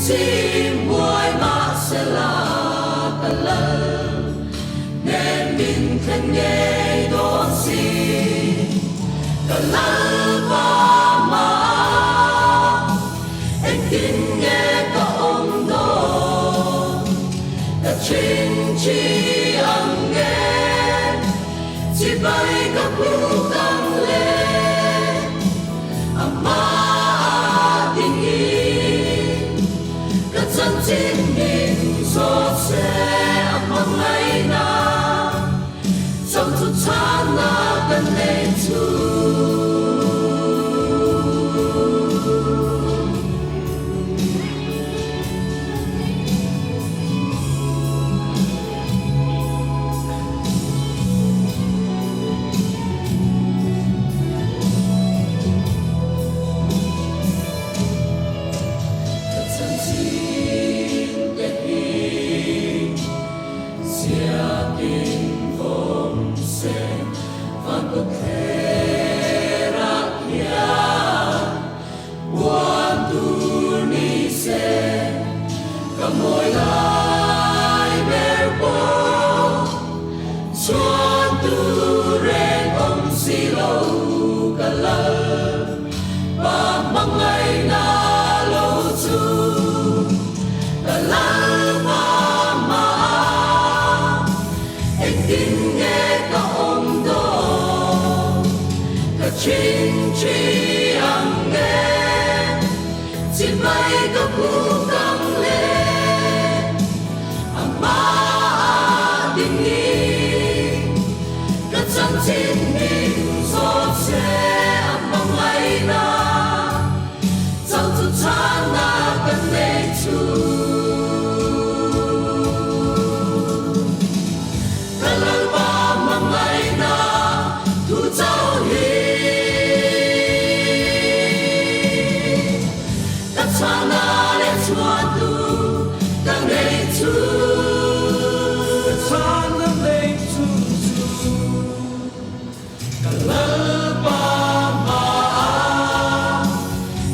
chi muối mà sẽ là cả lần nên mình thân nghe đón xin cả lần và mà anh tin nghe cả ông đó cả trên chi âm nghe chỉ bay cả khu tăng lên mà tình yêu cả chân trên mình gió sẽ mong ngày nào trong chút chán là cần lên chính tri âm nghe chỉ bay các khu tăng lên mà tình yêu các chân trên mình gió sẽ mong ngày nào trong chút chán là cần lên cả lời ba mong ngày nào thu cháu hi sana le suatu đang đầy tu sana đầy tu kalau mama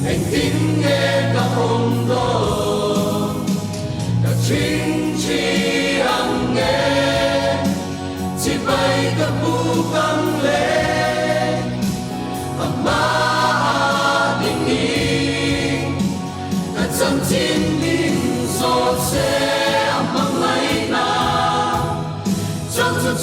anh tin nghe cả hôm đó cả chính chi âm nghe chỉ bay cả bu căng lên mà tình yêu chân trên mình gió sẽ mong ngày nào trong giấc